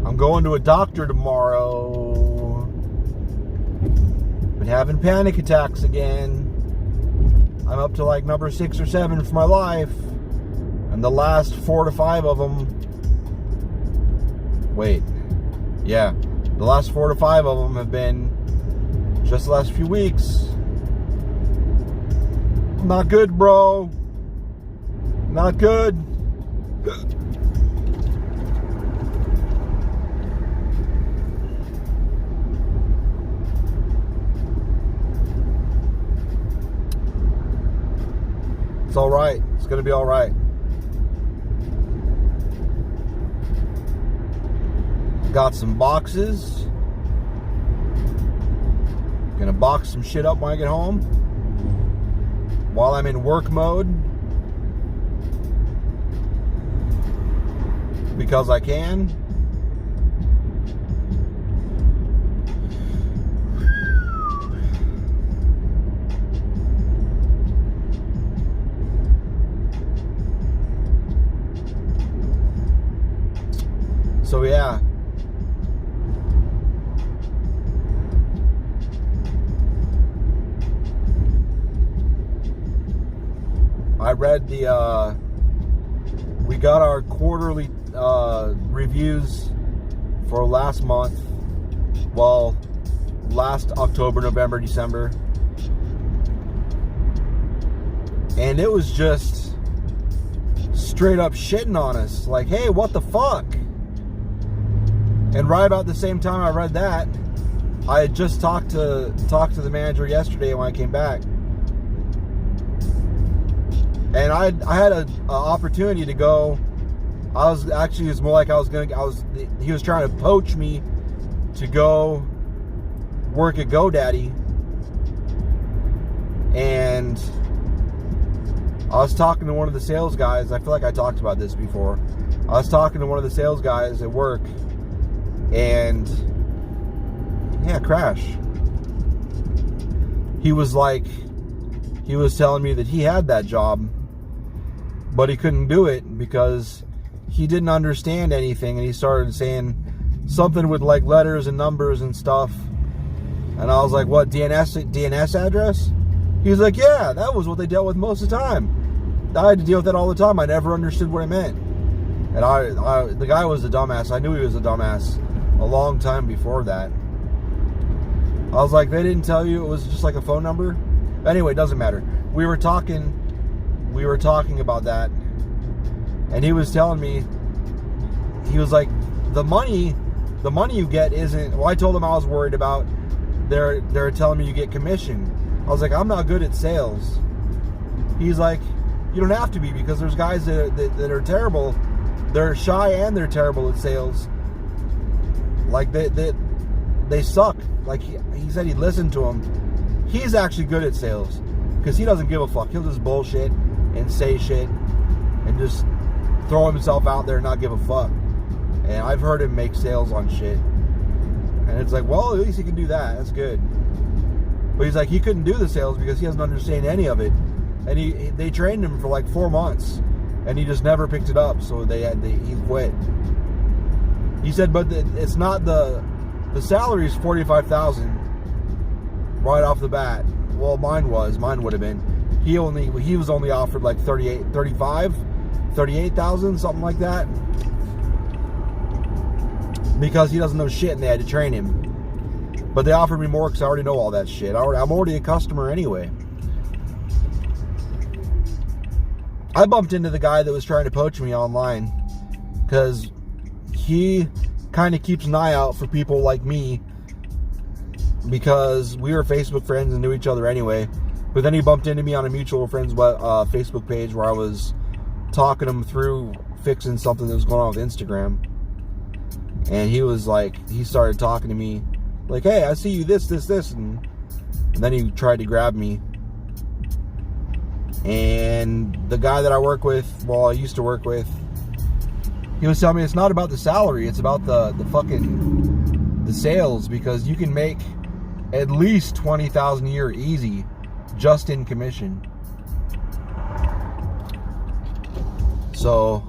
I'm going to a doctor tomorrow. Been having panic attacks again. I'm up to like number 6 or 7 for my life. And the last 4 to 5 of them... Wait. Yeah. The last 4 to 5 of them have been just the last few weeks. Not good, bro. Not good. It's all right. It's going to be all right. Got some boxes. Gonna box some shit up when I get home. While I'm in work mode. Because I can. So yeah. I read we got our quarterly reviews for last month. Well, last October, November, December. And it was just straight up shitting on us. Like, hey, what the fuck? And right about the same time I read that, I had just talked to the manager yesterday when I came back. And I had an opportunity to go. I was actually, it's more like he was trying to poach me to go work at GoDaddy. And I was talking to one of the sales guys. I feel like I talked about this before. I was talking to one of the sales guys at work. And yeah, crash. He was telling me that he had that job, but he couldn't do it because he didn't understand anything. And he started saying something with like letters and numbers and stuff. And I was like, what, DNS address? He was like, yeah, that was what they dealt with most of the time. I had to deal with that all the time. I never understood what it meant. And the guy was a dumbass. I knew he was a dumbass a long time before that. I was like, they didn't tell you it was just like a phone number? Anyway, it doesn't matter. We were talking about that, and he was telling me, he was like, the money you get isn't, well, I told him I was worried about, they're telling me you get commission. I was like, I'm not good at sales. He's like, you don't have to be, because there's guys that are terrible. They're shy and they're terrible at sales. Like they suck. Like he said, he listened to him. He's actually good at sales because he doesn't give a fuck. He'll just bullshit and say shit and just throw himself out there and not give a fuck. And I've heard him make sales on shit, and it's like, well, at least he can do that. That's good. But he's like, he couldn't do the sales because he doesn't understand any of it. And they trained him for like 4 months, and he just never picked it up. So he quit. He said, but it's not the salary is $45,000 right off the bat. Well, mine would have been. He was only offered like 38,000, something like that, because he doesn't know shit and they had to train him. But they offered me more because I already know all that shit. I'm already a customer anyway. I bumped into the guy that was trying to poach me online because he kind of keeps an eye out for people like me, because we were Facebook friends and knew each other anyway. But then he bumped into me on a mutual friends Facebook page where I was talking him through fixing something that was going on with Instagram. And he was like, he started talking to me like, hey, I see you this, and then he tried to grab me. And the guy that I used to work with, he was telling me it's not about the salary, it's about the sales, because you can make at least $20,000 a year easy just in commission. So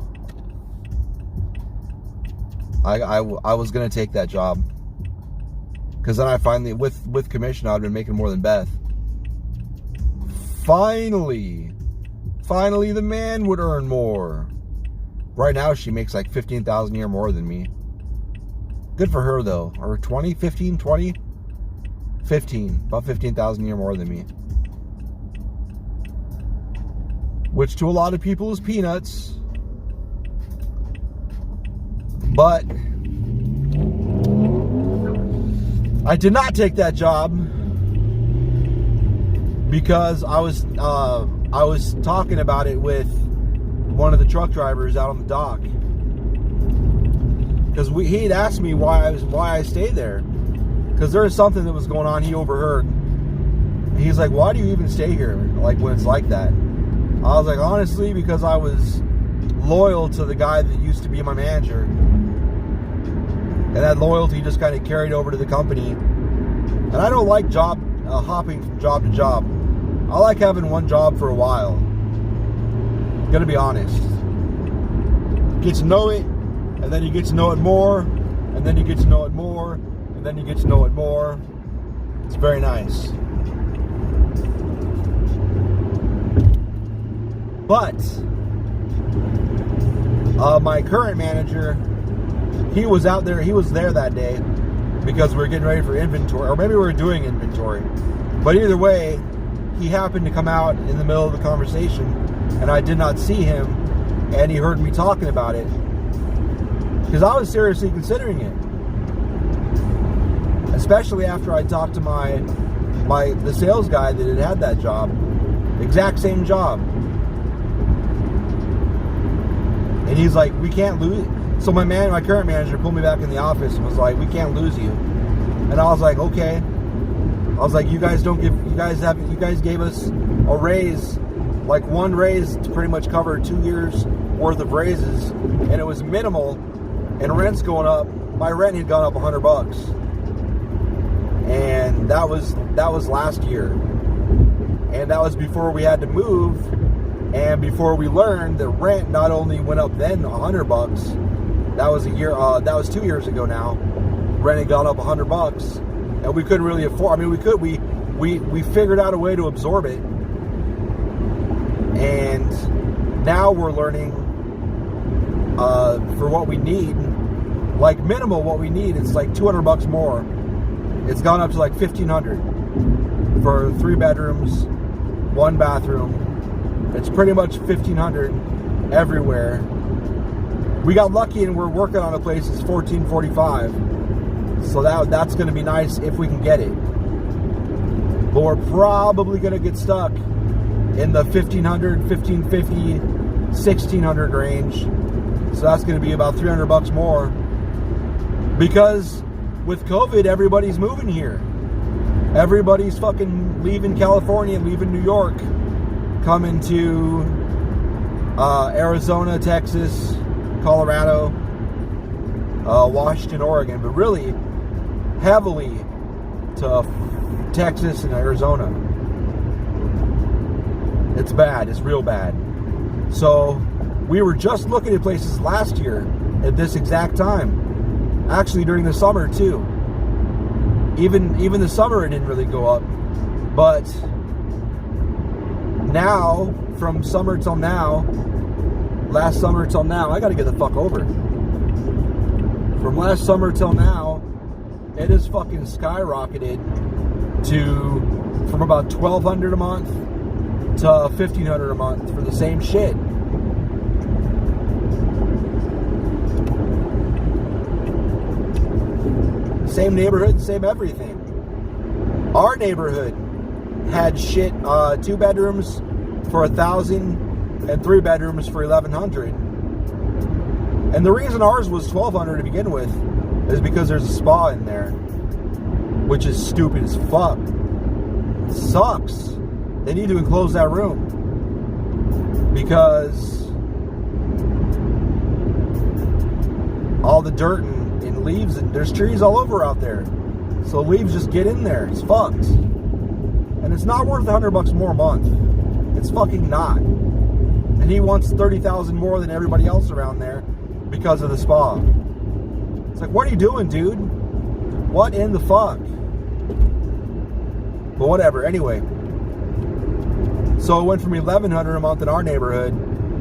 I was gonna take that job, because then I finally, with commission, I'd been making more than Beth. Finally, the man would earn more. Right now, she makes like $15,000 a year more than me. Good for her though. Or 20, 15, 20, 15, about 15,000 a year more than me. Which to a lot of people is peanuts. But I did not take that job because I was talking about it with one of the truck drivers out on the dock, because he'd asked me why I stayed there, because there was something that was going on. He overheard. He's like, "Why do you even stay here? Like when it's like that?" I was like, "Honestly, because I was loyal to the guy that used to be my manager, and that loyalty just kind of carried over to the company. And I don't like hopping from job to job. I like having one job for a while. Gonna be honest. Get to know it, and then you get to know it more, and then you get to know it more, and then you get to know it more. It's very nice." But my current manager, he was there that day because we were getting ready for inventory, or maybe we were doing inventory. But either way, he happened to come out in the middle of the conversation, and I did not see him, and he heard me talking about it, because I was seriously considering it, especially after I talked to the sales guy that had that job, exact same job. And he's like, "We can't lose." So my current manager pulled me back in the office and was like, "We can't lose you." And I was like, "Okay." I was like, you guys gave us a raise, like one raise to pretty much cover 2 years worth of raises, and it was minimal, and rent's going up. My rent had gone up $100, and that was last year, and that was before we had to move, and before we learned that rent not only went up then $100. That was 2 years ago now. Rent had gone up $100, and we couldn't really afford. I mean, we figured out a way to absorb it, and now we're learning for what we need, like minimal what we need. It's like $200 more. It's gone up to like $1,500 for 3 bedrooms, 1 bathroom. It's pretty much $1,500 everywhere. We got lucky and we're working on a place that's $1,445. So that's going to be nice if we can get it. But we're probably going to get stuck in the $1,500, $1,550, $1,600 range. So that's going to be about $300 more. Because with COVID, everybody's moving here. Everybody's fucking leaving California, leaving New York, coming to Arizona, Texas, Colorado, Washington, Oregon, but really heavily to Texas and Arizona. It's bad. It's real bad. So we were just looking at places last year at this exact time. Actually, during the summer too. Even the summer it didn't really go up, but now, from summer till now, last summer till now, I got to get the fuck over. From last summer till now, it has fucking skyrocketed from about $1,200 a month to $1,500 a month for the same shit. Same neighborhood, same everything. Our neighborhood had shit, 2 bedrooms for $1,000 and 3 bedrooms for $1,100. And the reason ours was $1,200 to begin with is because there's a spa in there, which is stupid as fuck. It sucks. They need to enclose that room because all the dirt and leaves, and there's trees all over out there, so leaves just get in there. It's fucked. And it's not worth $100 more a month. It's fucking not. and he wants 30,000 more than everybody else around there because of the spa. It's like, what are you doing, dude? What in the fuck? But whatever. Anyway, so it went from $1,100 a month in our neighborhood,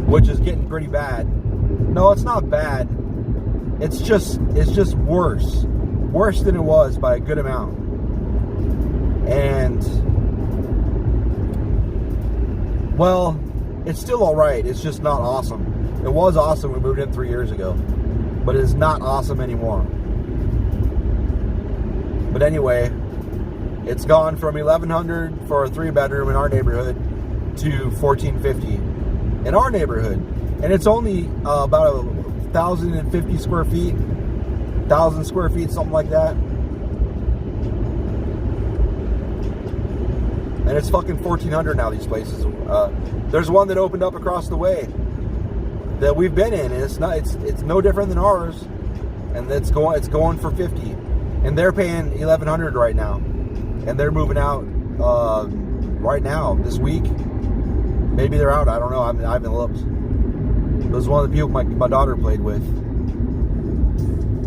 which is getting pretty bad. No, it's not bad. It's just worse than it was by a good amount. And well, it's still all right. It's just not awesome. It was awesome when we moved in 3 years ago, but it's not awesome anymore. But anyway, it's gone from $1,100 for a 3-bedroom in our neighborhood to $1,450 in our neighborhood, and it's only about 1,050 square feet, 1,000 square feet, something like that. And it's fucking $1,400 now. These places. There's one that opened up across the way that we've been in, and it's no different than ours, and it's going for $50, and they're paying $1,100 right now, and they're moving out right now this week. Maybe they're out. I don't know. I haven't looked. It was one of the people my daughter played with,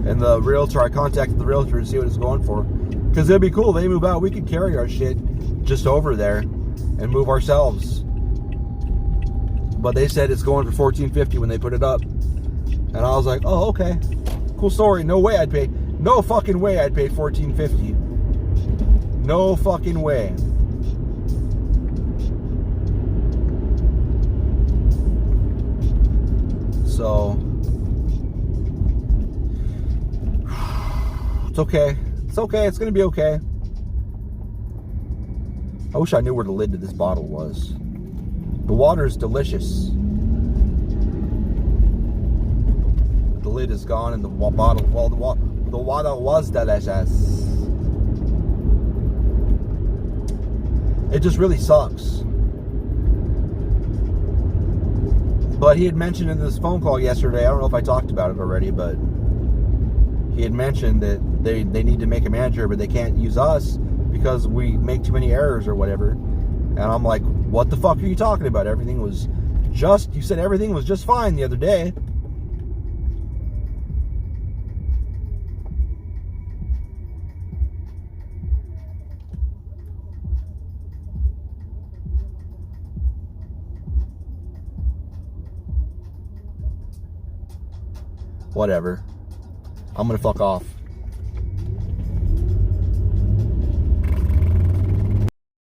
and the realtor. I contacted the realtor to see what it's going for, because it'd be cool. They move out, we could carry our shit just over there and move ourselves. But they said it's going for $1,450 when they put it up, and I was like, oh, okay, cool story. No way I'd pay. No fucking way I'd pay $1,450. No fucking way. So it's okay. It's okay. It's gonna be okay. I wish I knew where the lid to this bottle was. The water is delicious. The lid is gone, and the bottle. Well, the water was delicious. It just really sucks. But he had mentioned in this phone call yesterday, I don't know if I talked about it already, but he had mentioned that they need to make a manager, but they can't use us because we make too many errors or whatever. And I'm like, what the fuck are you talking about? You said everything was just fine the other day. Whatever. I'm gonna fuck off.